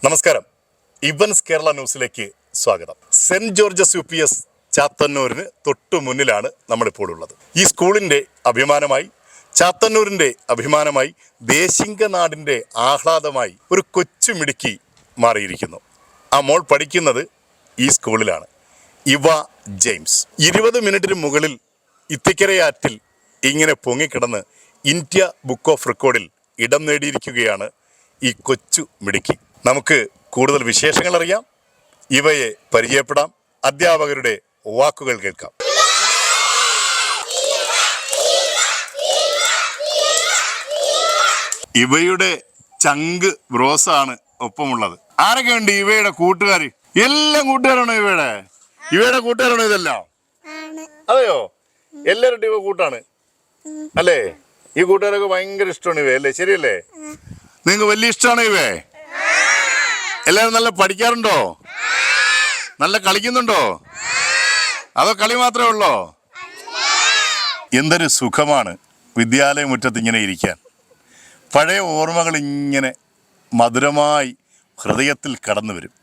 നമസ്കാരം. ഇവൻസ് കേരള ന്യൂസിലേക്ക് സ്വാഗതം. സെന്റ് ജോർജസ് UPS ചാത്തന്നൂരിന് തൊട്ടു മുന്നിലാണ് നമ്മളിപ്പോൾ ഉള്ളത്. ഈ സ്കൂളിൻ്റെ അഭിമാനമായി, ചാത്തന്നൂരിൻ്റെ അഭിമാനമായി, ദേശിംഗനാടിൻ്റെ ആഹ്ലാദമായി ഒരു കൊച്ചു മിടുക്കി മാറിയിരിക്കുന്നു. ആ മോൾ പഠിക്കുന്നത് ഈ സ്കൂളിലാണ്. ഇവ ജെയിംസ് 20 മിനിറ്റിന് മുകളിൽ ഇത്തിക്കരയാറ്റിൽ ഇങ്ങനെ പൊങ്ങിക്കിടന്ന് ഇന്ത്യ ബുക്ക് ഓഫ് റെക്കോർഡിൽ ഇടം നേടിയിരിക്കുകയാണ് ഈ കൊച്ചു മിടുക്കി. നമുക്ക് കൂടുതൽ വിശേഷങ്ങൾ അറിയാം, ഇവയെ പരിചയപ്പെടാം, അധ്യാപകരുടെ വാക്കുകൾ കേൾക്കാം. ഇവയുടെ ചങ്ക് ബ്രോസാണ് ഒപ്പമുള്ളത്. ആരൊക്കെ ഉണ്ട് ഇവയുടെ കൂട്ടുകാർ? എല്ലാം കൂട്ടുകാരാണോ ഇവയുടെ കൂട്ടുകാരാണോ ഇതെല്ലാം? അതെയോ? എല്ലാവരും ഇവ കൂട്ടാണ് അല്ലേ? ഈ കൂട്ടുകാരൊക്കെ ഭയങ്കര ഇഷ്ടമാണ് ഇവ അല്ലേ? ശരിയല്ലേ? നിങ്ങൾക്ക് വലിയ ഇഷ്ടമാണോ ഇവ? എല്ലാവരും നല്ല പഠിക്കാറുണ്ടോ? നല്ല കളിക്കുന്നുണ്ടോ? അതോ കളി മാത്രമേ ഉള്ളോ? എന്തൊരു സുഖമാണ് വിദ്യാലയ മുറ്റത്ത് ഇങ്ങനെ ഇരിക്കാൻ. പഴയ ഓർമ്മകൾ ഇങ്ങനെ മധുരമായി ഹൃദയത്തിൽ കടന്നു വരും.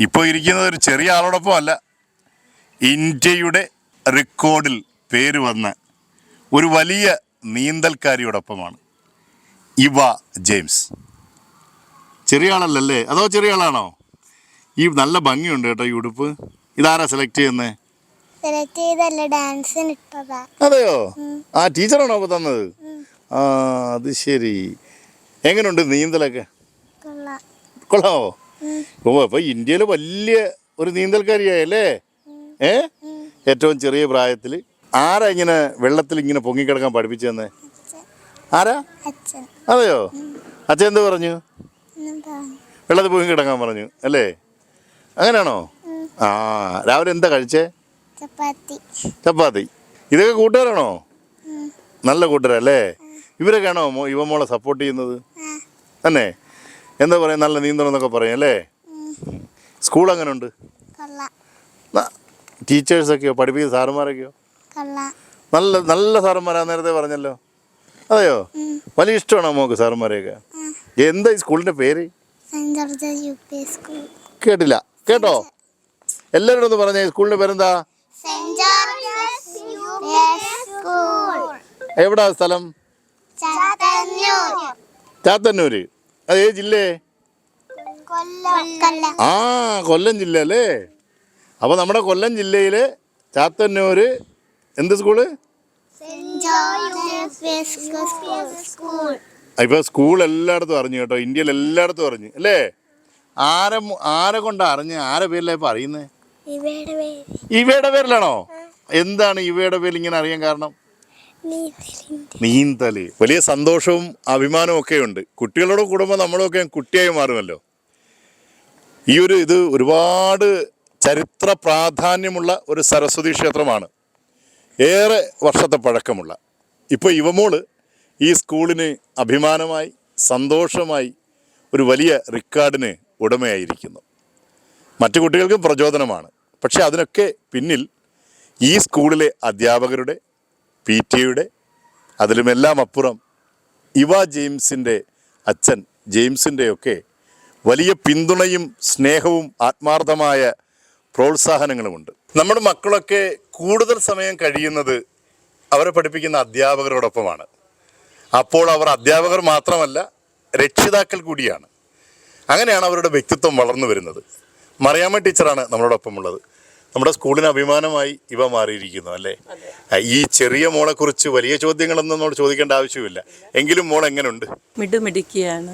ഇപ്പോൾ ഇരിക്കുന്നത് ഒരു ചെറിയ ആളോടൊപ്പം അല്ല, ഇന്ത്യയുടെ റെക്കോർഡിൽ പേര് വന്ന ഒരു വലിയ നീന്തൽക്കാരിയോടൊപ്പമാണ്. ഇവ ജെയിംസ്. ചെറിയ ആളല്ലേ? അതോ ചെറിയ ആളാണോ? ഈ നല്ല ഭംഗിയുണ്ട് കേട്ടോ ഈ ഉടുപ്പ്. ഇതാരാ സെലക്ട് ചെയ്യുന്നത്? അതെയോ? ആ ടീച്ചറാണോ അപ്പൊ തന്നത്? ആ അത് ശരി. എങ്ങനെയുണ്ട് നീന്തലൊക്കെ? കൊള്ളാമോ? ഓ അപ്പൊ ഇന്ത്യയിലെ വലിയ ഒരു നീന്തൽക്കാരിയായല്ലേ? ഏറ്റവും ചെറിയ പ്രായത്തിൽ ആരാ ഇങ്ങനെ വെള്ളത്തിൽ ഇങ്ങനെ പൊങ്ങിക്കിടക്കാൻ പഠിപ്പിച്ചു തന്നെ? ആരാ? അതെയോ? അച്ഛൻ എന്ത് പറഞ്ഞു? വെള്ളത്തിൽ പൊങ്ങിക്കിടക്കാൻ പറഞ്ഞു അല്ലേ? അങ്ങനെയാണോ? ആ രാവിലെ എന്താ കഴിച്ചേ? ചപ്പാത്തി. ഇതൊക്കെ കൂട്ടുകാരാണോ? നല്ല കൂട്ടുകാരല്ലേ? ഇവരൊക്കെയാണോ ഇവ മോളെ സപ്പോർട്ട് ചെയ്യുന്നത് തന്നെ? എന്താ പറയാ, നല്ല നീന്തണം എന്നൊക്കെ പറയും അല്ലേ? സ്കൂൾ അങ്ങനെ ഉണ്ട്? ടീച്ചേഴ്സൊക്കെയോ, പഠിപ്പിക്കുന്ന സാറുമാരൊക്കെയോ? നല്ല നല്ല സാറന്മാരാ, നേരത്തെ പറഞ്ഞല്ലോ. അതെയോ? വലിയ ഇഷ്ടമാണോ മോക്ക് സാറന്മാരെയൊക്കെ? എന്താ ഈ സ്കൂളിന്റെ പേര്? കേട്ടില്ല. കേട്ടോ? എല്ലാവരും ഒന്ന് പറഞ്ഞേ, സ്കൂളിന്റെ പേരെന്താ? എവിടാ സ്ഥലം? ചാത്തന്നൂര്. അത് ഏത് ജില്ലേ? ആ കൊല്ലം ജില്ല അല്ലേ? അപ്പൊ നമ്മുടെ കൊല്ലം ജില്ലയിലെ ചാത്തന്നൂര് എന്ത് സ്കൂള്? ഇപ്പൊ സ്കൂൾ എല്ലായിടത്തും അറിഞ്ഞു കേട്ടോ, ഇന്ത്യയിൽ എല്ലായിടത്തും അറിഞ്ഞു അല്ലേ? ആരെ കൊണ്ടാ അറിഞ്ഞ്? ആരെ പേരിലാ ഇപ്പൊ അറിയുന്നേ? ഇവയുടെ പേരിലാണോ? എന്താണ് ഇവയുടെ പേരിൽ ഇങ്ങനെ അറിയാൻ കാരണം? നീന്തല്. വലിയ സന്തോഷവും അഭിമാനവും ഒക്കെ ഉണ്ട്. കുട്ടികളോട് കൂടുമ്പോൾ നമ്മളൊക്കെ കുട്ടിയായി മാറുമല്ലോ. ഇത് ഒരുപാട് ചരിത്ര പ്രാധാന്യമുള്ള ഒരു സരസ്വതി ക്ഷേത്രമാണ്, ഏറെ വർഷത്തെ പഴക്കമുള്ള. ഇപ്പോൾ ഇവമോള് ഈ സ്കൂളിന് അഭിമാനമായി, സന്തോഷമായി, ഒരു വലിയ റെക്കോർഡിന് ഉടമയായിരിക്കുന്നു. മറ്റു കുട്ടികൾക്കും പ്രചോദനമാണ്. പക്ഷെ അതിനൊക്കെ പിന്നിൽ ഈ സ്കൂളിലെ അധ്യാപകരുടെ, PTA അതിലുമെല്ലാം അപ്പുറം ഇവ ജെയിംസിൻ്റെ അച്ഛൻ ജെയിംസിൻ്റെയൊക്കെ വലിയ പിന്തുണയും സ്നേഹവും ആത്മാർത്ഥമായ പ്രോത്സാഹനങ്ങളുമുണ്ട്. നമ്മുടെ മക്കളൊക്കെ കൂടുതൽ സമയം കഴിയുന്നത് അവരെ പഠിപ്പിക്കുന്ന അധ്യാപകരോടൊപ്പമാണ്. അപ്പോൾ അവർ അധ്യാപകർ മാത്രമല്ല, രക്ഷിതാക്കൾ കൂടിയാണ്. അങ്ങനെയാണ് അവരുടെ വ്യക്തിത്വം വളർന്നു വരുന്നത്. മറിയാമ്മ ടീച്ചറാണ് നമ്മളോടൊപ്പം ഉള്ളത്. നമ്മുടെ സ്കൂളിന് അഭിമാനമായി ഇവ മാറിയിരിക്കുന്നു അല്ലേ? ഈ ചെറിയ മോളെ കുറിച്ച് വലിയ ചോദ്യങ്ങളൊന്നും നമ്മൾ ചോദിക്കേണ്ട ആവശ്യമില്ല. എങ്കിലും മോൾ എങ്ങനെയുണ്ട്? മിടുമിടുക്കിയാണ്.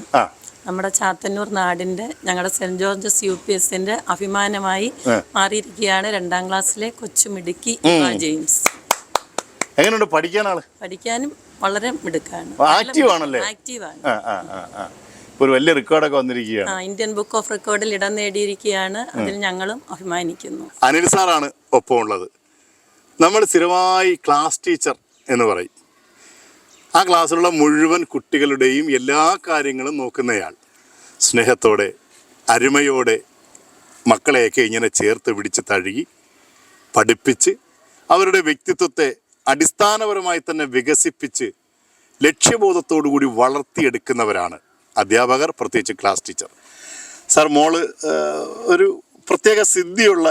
നമ്മുടെ ചാത്തന്നൂർ നാടിന്റെ, ഞങ്ങളുടെ സെന്റ് ജോർജസ് UPSന്റെ അഭിമാനമായി മാറിയിരിക്കുകയാണ് 2ാം ക്ലാസ്സിലെ കൊച്ചു മിടുക്കി ഇവ ജെയിംസ്. എങ്ങനെയുണ്ട് പഠിക്കാനാള്? പഠിക്കാനും വളരെ മിടുക്കാണ്, ആക്റ്റീവാണല്ലേ? ആക്റ്റീവാണ്. ഒരു വലിയ റെക്കോർഡൊക്കെ വന്നിരിക്കുകയാണ്. ഇന്ത്യൻ ബുക്ക് ഓഫ് റെക്കോർഡിൽ ഇടം നേടിയിരിക്കുകയാണ്. അതിൽ ഞങ്ങളും അഭിമാനിക്കുന്നു. അനിൽ സാറാണ് ഒപ്പമുള്ളത്. നമ്മൾ സ്ഥിരമായി ക്ലാസ് ടീച്ചർ എന്ന് പറയും. ആ ക്ലാസ്സിലുള്ള മുഴുവൻ കുട്ടികളുടെയും എല്ലാ കാര്യങ്ങളും നോക്കുന്നയാൾ. സ്നേഹത്തോടെ, അരുമയോടെ മക്കളെയൊക്കെ ഇങ്ങനെ ചേർത്ത് പിടിച്ച് തഴുകി പഠിപ്പിച്ച് അവരുടെ വ്യക്തിത്വത്തെ അടിസ്ഥാനപരമായി തന്നെ വികസിപ്പിച്ച് ലക്ഷ്യബോധത്തോടു കൂടി വളർത്തിയെടുക്കുന്നവരാണ് അധ്യാപകർ, പ്രത്യേകിച്ച് ക്ലാസ് ടീച്ചർ. സാർ മോള് ഒരു പ്രത്യേക സിദ്ധിയുള്ള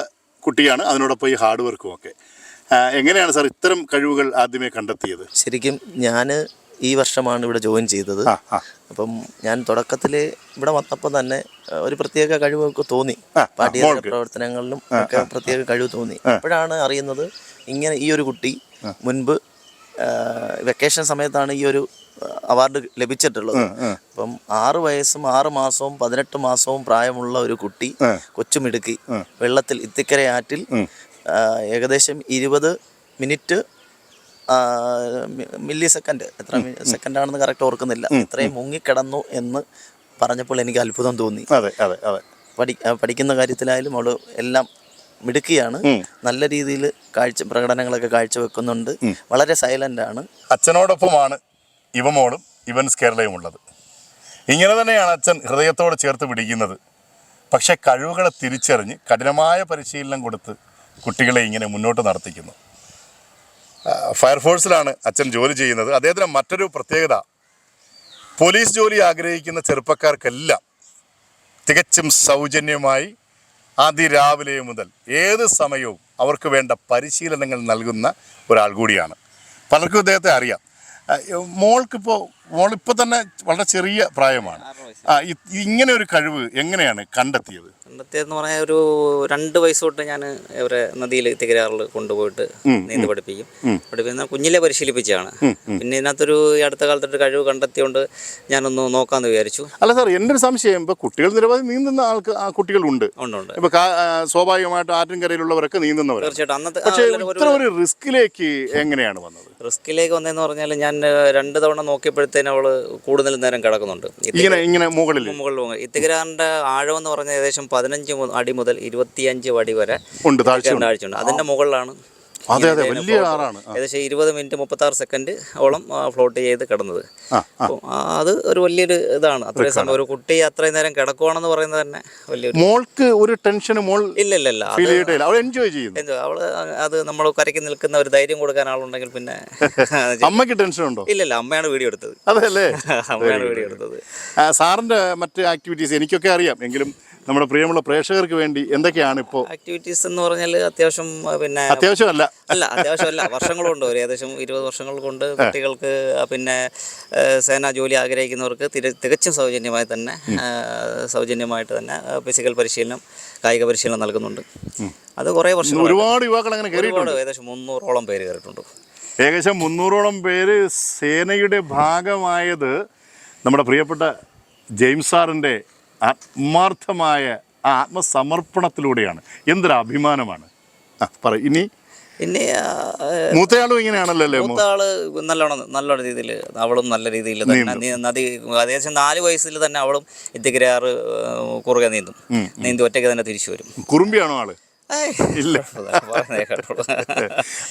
കുട്ടിയാണ്, അതിനോടൊപ്പം ഈ ഹാർഡ് വർക്കും ഒക്കെ. എങ്ങനെയാണ് സാർ ഇത്തരം കഴിവുകൾ ആദ്യമേ കണ്ടെത്തിയത്? ശരിക്കും ഞാൻ ഈ വർഷമാണ് ഇവിടെ ജോയിൻ ചെയ്തത്. അപ്പം ഞാൻ തുടക്കത്തിൽ ഇവിടെ വന്നപ്പോൾ തന്നെ ഒരു പ്രത്യേക കഴിവൊക്കെ തോന്നി. പാഠ്യേതര പ്രവർത്തനങ്ങളിലും ഒക്കെ പ്രത്യേക കഴിവ് തോന്നി. അപ്പോഴാണ് അറിയുന്നത് ഇങ്ങനെ ഈ ഒരു കുട്ടി മുൻപ് വെക്കേഷൻ സമയത്താണ് ഈ ഒരു അവാർഡ് ലഭിച്ചിട്ടുള്ളത്. അപ്പം 6 വയസ്സും 6 മാസവും 18 മാസവും പ്രായമുള്ള ഒരു കുട്ടി, കൊച്ചുമിടുക്കി, വെള്ളത്തിൽ ഇത്തിക്കര ആറ്റിൽ ഏകദേശം 20 മിനിറ്റ് മില്ലി സെക്കൻഡ്, എത്ര സെക്കൻഡാണെന്ന് കറക്റ്റ് ഓർക്കുന്നില്ല, ഇത്രയും മുങ്ങിക്കിടന്നു എന്ന് പറഞ്ഞപ്പോൾ എനിക്ക് അത്ഭുതം തോന്നി. പഠിക്കുന്ന കാര്യത്തിലായാലും അവൾ എല്ലാം മിടുക്കിയാണ്. നല്ല രീതിയിൽ പ്രകടനങ്ങളൊക്കെ കാഴ്ചവെക്കുന്നുണ്ട്. വളരെ സൈലന്റ് ആണ്. അച്ഛനോടൊപ്പമാണ് ഇവമോളും ഇവൻസ് കേരളയും ഉള്ളത്. ഇങ്ങനെ തന്നെയാണ് അച്ഛൻ ഹൃദയത്തോട് ചേർത്ത് പിടിക്കുന്നത്. പക്ഷെ കഴിവുകളെ തിരിച്ചറിഞ്ഞ് കഠിനമായ പരിശീലനം കൊടുത്ത് കുട്ടികളെ ഇങ്ങനെ മുന്നോട്ട് നടത്തിക്കുന്നു. ഫയർഫോഴ്സിലാണ് അച്ഛൻ ജോലി ചെയ്യുന്നത്. അദ്ദേഹത്തിന് മറ്റൊരു പ്രത്യേകത, പോലീസ് ജോലി ആഗ്രഹിക്കുന്ന ചെറുപ്പക്കാർക്കെല്ലാം തികച്ചും സൗജന്യമായി അതിരാവിലെ മുതൽ ഏത് സമയവും അവർക്ക് വേണ്ട പരിശീലനങ്ങൾ നൽകുന്ന ഒരാൾ കൂടിയാണ്. പലർക്കും അദ്ദേഹത്തെ അറിയാം. മോളിപ്പോൾ തന്നെ വളരെ ചെറിയ പ്രായമാണ്. ഇങ്ങനെ ഒരു കഴിവ് എങ്ങനെയാണ് കണ്ടെത്തിയതെന്ന് പറഞ്ഞാൽ ഒരു 2 വയസ്സ് തൊട്ട് ഞാൻ ഇവരെ നദിയിൽ തികരാറിൽ കൊണ്ടുപോയിട്ട് നീന്തി പഠിപ്പിക്കുന്ന കുഞ്ഞിലെ പരിശീലിപ്പിച്ചാണ്. പിന്നെ ഇതിനകത്തൊരു അടുത്ത കാലത്തൊരു കഴിവ് കണ്ടെത്തിയോണ്ട് ഞാനൊന്ന് നോക്കാമെന്ന് വിചാരിച്ചു. അല്ല സാർ, എൻ്റെ ഒരു സംശയം, ഇപ്പോൾ കുട്ടികൾ നിരവധി നീന്തുന്ന കുട്ടികളുണ്ട്. ഇപ്പോൾ സ്വാഭാവികമായിട്ട് ആറ്റിൻകരയിലുള്ളവരൊക്കെ നീന്തുന്നവർ. തീർച്ചയായിട്ടും. പക്ഷേ ഇത്ര ഒരു റിസ്കിലേക്ക് എങ്ങനെയാണ് വന്നത്? റിസ്കിലേക്ക് വന്നതെന്ന് പറഞ്ഞാൽ ഞാൻ 2 തവണ നോക്കിയപ്പോഴത്തേനും അവള് കൂടുതൽ നേരം കിടക്കുന്നുണ്ട്. ഇങ്ങനെ മുകളിൽ ഇത്തികരാറിന്റെ ആഴം എന്ന് പറഞ്ഞാൽ ഏകദേശം 15 അടി മുതൽ 25 അടി വരെ താഴ്ചയുണ്ട്. അതിന്റെ മുകളിലാണ് വലിയ ആറാണ്. ഏകദേശം 20 മിനിറ്റ് 36 സെക്കൻഡ് ഓളം ഫ്ലോട്ട് ചെയ്ത് കിടന്നത്. അത് ഒരു വലിയൊരു ഇതാണ്. അത്രയും സമയം ഒരു കുട്ടി അത്രയും നേരം കിടക്കുവാണെന്ന് പറയുന്നത് തന്നെ വലിയൊരു. മോൾക്ക് ഒരു ടെൻഷൻ ഇല്ല. എൻജോയ് ചെയ്യുന്നു. അവള് അത് നമ്മൾ കരയ്ക്ക് നിൽക്കുന്ന ഒരു ധൈര്യം കൊടുക്കാൻ ആളുണ്ടെങ്കിൽ പിന്നെ. അമ്മയ്ക്ക് ടെൻഷൻ ഉണ്ടോ? ഇല്ല, അമ്മയാണ് വീഡിയോ എടുത്തത്. അതല്ലേ, അമ്മയാണ് വീഡിയോ എടുത്തത്. സാറിന്റെ മറ്റ് ആക്ടിവിറ്റീസ് എനിക്കൊക്കെ അറിയാം, എങ്കിലും നമ്മുടെ പ്രിയമുള്ള പ്രേക്ഷകർക്ക് വേണ്ടി എന്തൊക്കെയാണ് ഇപ്പോൾ ആക്ടിവിറ്റീസ് എന്ന് പറഞ്ഞാൽ? അത്യാവശ്യം അത്യാവശ്യമല്ല, വർഷങ്ങളുണ്ട്. ഒരു ഏകദേശം 20 വർഷങ്ങൾ കൊണ്ട് കുട്ടികൾക്ക് പിന്നെ സേനാ ജോലി ആഗ്രഹിക്കുന്നവർക്ക് തികച്ചും സൗജന്യമായിട്ട് തന്നെ ഫിസിക്കൽ പരിശീലനം, കായിക പരിശീലനം നൽകുന്നുണ്ട്. അത് കുറേ വർഷം ഒരുപാട് യുവാക്കൾ അങ്ങനെ കയറിയിട്ടുണ്ട്. ഏകദേശം 300ഓളം പേര് കയറിയിട്ടുണ്ട്. ഏകദേശം 300ഓളം പേര് സേനയുടെ ഭാഗമായത് നമ്മുടെ പ്രിയപ്പെട്ട ജെയിംസ് സാറിൻ്റെ ആത്മാർത്ഥമായ ആത്മസമർപ്പണത്തിലൂടെയാണ്. എന്തൊരു അഭിമാനമാണ്. ഇനി മൂത്തയാളും ഇങ്ങനെയാണല്ലോ അല്ലേ? മൂത്തയാള് നല്ല രീതിയിൽ, അവളും നല്ല രീതിയിൽ തന്നെ നദി ഏകദേശം 4 വയസ്സിൽ തന്നെ അവളും ഇത്തിക്കരാറ് കുറുകെ നീന്തി ഒറ്റയ്ക്ക് തന്നെ തിരിച്ചു വരും. കുറുമ്പിയാണോ ആള്? ഇല്ല.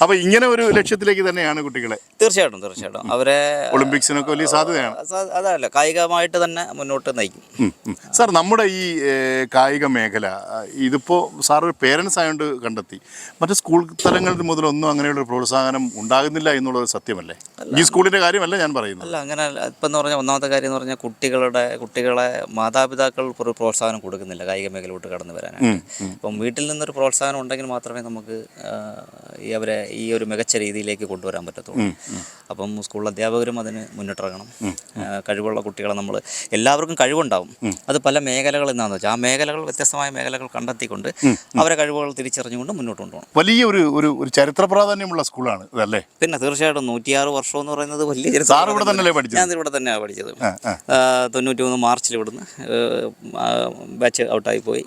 അപ്പൊ ഇങ്ങനെ ഒരു ലക്ഷ്യത്തിലേക്ക് തന്നെയാണ് കുട്ടികളെ. തീർച്ചയായിട്ടും അവരെ ഒളിമ്പിക്സിനൊക്കെ വലിയ സാധ്യതയാണ്. അതല്ല, കായികമായിട്ട് തന്നെ മുന്നോട്ട് നയിക്കും. സാർ, നമ്മുടെ ഈ കായിക മേഖല ഇതിപ്പോ സാർ ഒരു പേരൻസ് ആയതുകൊണ്ട് കണ്ടെത്തി, മറ്റു സ്കൂൾ തലങ്ങളിൽ മുതലൊന്നും അങ്ങനെയുള്ള പ്രോത്സാഹനം ഉണ്ടാകുന്നില്ല എന്നുള്ളത് സത്യമല്ലേ? ഈ സ്കൂളിന്റെ കാര്യമല്ല ഞാൻ പറയുന്നത്. അല്ല, അങ്ങനെ ഇപ്പം എന്ന് പറഞ്ഞാൽ ഒന്നാമത്തെ കാര്യം എന്ന് പറഞ്ഞാൽ കുട്ടികളെ മാതാപിതാക്കൾ ഒരു പ്രോത്സാഹനം കൊടുക്കുന്നില്ല കായിക മേഖലയിലോട്ട് കടന്നു വരാനായിട്ട്. ഇപ്പം വീട്ടിൽ നിന്നൊരു പ്രോത്സാഹനം ഉണ്ടെങ്കിൽ മാത്രമേ നമുക്ക് അവരെ ഈ ഒരു മികച്ച രീതിയിലേക്ക് കൊണ്ടുവരാൻ പറ്റത്തുള്ളൂ. അപ്പം സ്കൂൾ അധ്യാപകരും അതിന് മുന്നിട്ടിറങ്ങണം. കഴിവുള്ള കുട്ടികളെ നമ്മൾ, എല്ലാവർക്കും കഴിവുണ്ടാവും, അത് പല മേഖലകൾ എന്താണെന്ന് വെച്ചാൽ ആ മേഖലകൾ, വ്യത്യസ്തമായ മേഖലകൾ കണ്ടെത്തിക്കൊണ്ട് അവരെ കഴിവുകൾ തിരിച്ചറിഞ്ഞുകൊണ്ട് മുന്നോട്ട് കൊണ്ടുപോകണം. വലിയ ഒരു ചരിത്ര പ്രാധാന്യമുള്ള സ്കൂളാണ് ഇതല്ലേ? പിന്നെ തീർച്ചയായിട്ടും 106 വർഷം എന്ന് പറയുന്നത് വലിയ ചരിത്രം. ഞാൻ ഇവിടെ തന്നെയാണ് പഠിച്ചത്. 93 മാർച്ചിൽ ഇവിടുന്ന് ബാച്ച് ഔട്ടായി പോയി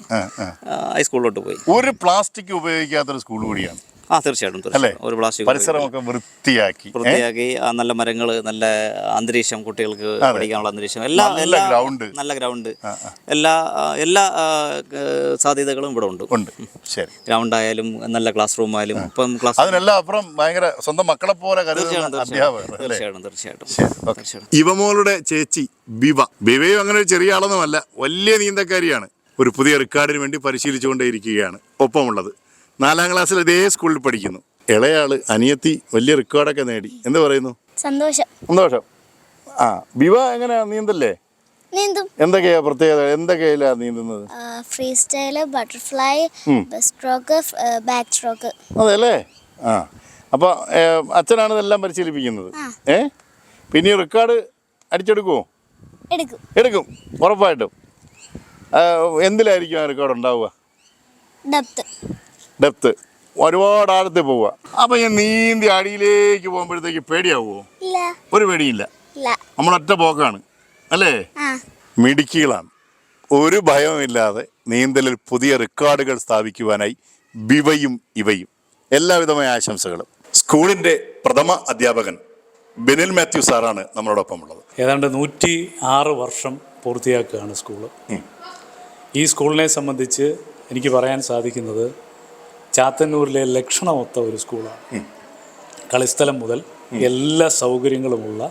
ഹൈസ്കൂളിലോട്ട് പോയി. ഒരു പ്ലാസ്റ്റിക് ഉപയോഗിക്കാത്തൊരു സ്കൂൾ കൂടിയാണ്. തീർച്ചയായിട്ടും. ഒരു പ്ലാസ്റ്റിക് പരിസരമൊക്കെ വൃത്തിയാക്കി നല്ല മരങ്ങൾ, നല്ല അന്തരീക്ഷം, കുട്ടികൾക്ക് പഠിക്കാനുള്ള അന്തരീക്ഷം, നല്ല ഗ്രൗണ്ട്, എല്ലാ സാധ്യതകളും ഇവിടെ ഉണ്ട്. ഗ്രൗണ്ട് ആയാലും നല്ല ക്ലാസ് റൂം ആയാലും അതിനെല്ലാം അപ്പുറം ഭയങ്കര സ്വന്തം മക്കളെ പോലെ. തീർച്ചയായിട്ടും. ഇവമോളുടെ ചേച്ചി ബിവയും അങ്ങനെ ഒരു ചെറിയ ആളൊന്നുമല്ല, വലിയ നീന്തക്കാരിയാണ്. ഒരു പുതിയ റെക്കോർഡിന് വേണ്ടി പരിശീലിച്ചുകൊണ്ടേയിരിക്കുകയാണ് ഒപ്പമുള്ളത്. 4ാം ക്ലാസ്സിൽ ഇതേ സ്കൂളിൽ പഠിക്കുന്നു. ഇളയാള് അനിയത്തി വലിയ റെക്കോർഡൊക്കെ നേടി. എന്ത് പറയുന്നു? സന്തോഷം. ബിവ എങ്ങനെയാ നീന്തല്ലേ? നീന്തും. എന്തൊക്കെയാ പ്രത്യേകത, എന്തൊക്കെയാ നീന്തുന്നത്? Free style, butterfly, stroke, back stroke. അതെല്ലേ. ആ, അപ്പോൾ അച്ഛനാണ് ഇതെല്ലാം പരിശീലിപ്പിക്കുന്നത്. പിന്നെ ഈ റെക്കോർഡ് അടിച്ചെടുക്കുമോ? എടുക്കും, ഉറപ്പായിട്ടും. എന്തിലായിരിക്കും ആ റെക്കോർഡ് ഉണ്ടാവുക? ഡെപ്ത്, ഒരുപാട് ആഴത്തിൽ പോവുക. അപ്പം ഞാൻ നീന്തി അടിയിലേക്ക് പോകുമ്പോഴത്തേക്ക് പേടിയാവുമോ? ഒരു പേടിയില്ല, നമ്മളൊറ്റ പോക്കാണ് അല്ലേ? മിടുക്കികളാണ്. ഒരു ഭയവുമില്ലാതെ നീന്തലിൽ പുതിയ റെക്കോർഡുകൾ സ്ഥാപിക്കുവാനായി ബിവയും ഇവയും. എല്ലാവിധമായ ആശംസകളും. സ്കൂളിൻ്റെ പ്രഥമ അധ്യാപകൻ ബെനിൽ മാത്യു സാറാണ് നമ്മളോടൊപ്പം ഉള്ളത്. ഏതാണ്ട് 106 വർഷം പൂർത്തിയാക്കുകയാണ് സ്കൂള്. ഈ സ്കൂളിനെ സംബന്ധിച്ച് എനിക്ക് പറയാൻ സാധിക്കുന്നത് ചാത്തന്നൂരിലെ ലക്ഷണമൊത്ത ഒരു സ്കൂളാണ്. കളിസ്ഥലം മുതൽ എല്ലാ സൗകര്യങ്ങളുമുള്ള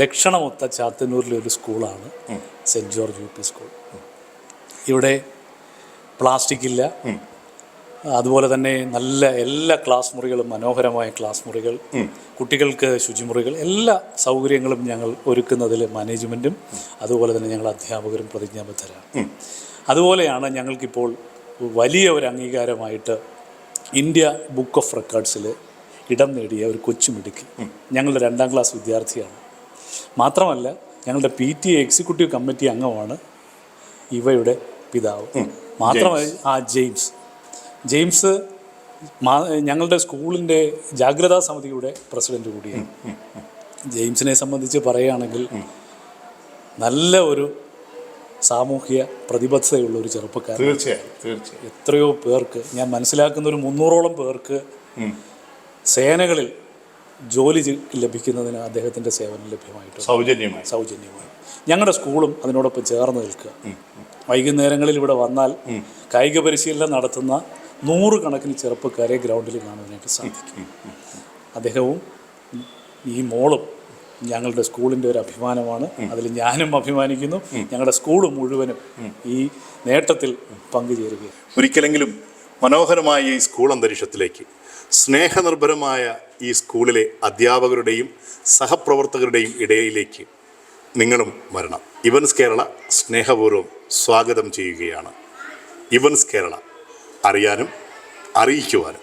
ലക്ഷണമൊത്ത ചാത്തന്നൂരിലെ ഒരു സ്കൂളാണ് saint George U P school. ഇവിടെ പ്ലാസ്റ്റിക് ഇല്ല, അതുപോലെ തന്നെ നല്ല എല്ലാ ക്ലാസ് മുറികളും മനോഹരമായ ക്ലാസ് മുറികൾ, കുട്ടികൾക്ക് ശുചിമുറികൾ, എല്ലാ സൗകര്യങ്ങളും ഞങ്ങൾ ഒരുക്കുന്നതിൽ മാനേജ്മെൻറ്റും അതുപോലെ തന്നെ ഞങ്ങൾ അധ്യാപകരും പ്രതിജ്ഞാബദ്ധരാണ്. അതുപോലെയാണ് ഞങ്ങൾക്കിപ്പോൾ വലിയ ഒരു അംഗീകാരമായിട്ട് ഇന്ത്യ ബുക്ക് ഓഫ് റെക്കോർഡ്സിൽ ഇടം നേടിയ ഒരു കൊച്ചുമിടുക്കി ഞങ്ങളുടെ 2ാം ക്ലാസ് വിദ്യാർത്ഥിയാണ്. മാത്രമല്ല ഞങ്ങളുടെ PTA എക്സിക്യൂട്ടീവ് കമ്മിറ്റി അംഗമാണ് ഇവയുടെ പിതാവ്. മാത്രമല്ല ജെയിംസ് ഞങ്ങളുടെ സ്കൂളിൻ്റെ ജാഗ്രതാ സമിതിയുടെ പ്രസിഡന്റ് കൂടിയാണ്. ജെയിംസിനെ സംബന്ധിച്ച് പറയുകയാണെങ്കിൽ നല്ല ഒരു സാമൂഹ്യ പ്രതിബദ്ധതയുള്ള ഒരു ചെറുപ്പക്കാരൻ. തീർച്ചയായും. എത്രയോ പേർക്ക്, ഞാൻ മനസ്സിലാക്കുന്ന ഒരു 300ഓളം പേർക്ക് സേനകളിൽ ജോലി ലഭിക്കുന്നതിന് അദ്ദേഹത്തിൻ്റെ സേവനം ലഭ്യമായിട്ടുണ്ട്, സൗജന്യമായി. ഞങ്ങളുടെ സ്കൂളും അതിനോടൊപ്പം ചേർന്ന് നിൽക്കുക. വൈകുന്നേരങ്ങളിൽ ഇവിടെ വന്നാൽ കായിക പരിശീലനം നടത്തുന്ന 100 കണക്കിന് ചെറുപ്പക്കാരെ ഗ്രൗണ്ടിൽ കാണാനായിട്ട് സാധിക്കും. അദ്ദേഹവും ഈ മോളും ഞങ്ങളുടെ സ്കൂളിൻ്റെ ഒരു അഭിമാനമാണ്. അതിൽ ഞാനും അഭിമാനിക്കുന്നു. ഞങ്ങളുടെ സ്കൂൾ മുഴുവനും ഈ നേട്ടത്തിൽ പങ്കുചേരുകയാണ്. ഒരിക്കലെങ്കിലും മനോഹരമായ ഈ സ്കൂൾ അന്തരീക്ഷത്തിലേക്ക്, സ്നേഹനിർഭരമായ ഈ സ്കൂളിലെ അധ്യാപകരുടെയും സഹപ്രവർത്തകരുടെയും ഇടയിലേക്ക് നിങ്ങളും വരണം. ഇവൻസ് കേരള സ്നേഹപൂർവ്വം സ്വാഗതം ചെയ്യുകയാണ്. ഇവൻസ് കേരള, അറിയാനും അറിയിക്കുവാനും.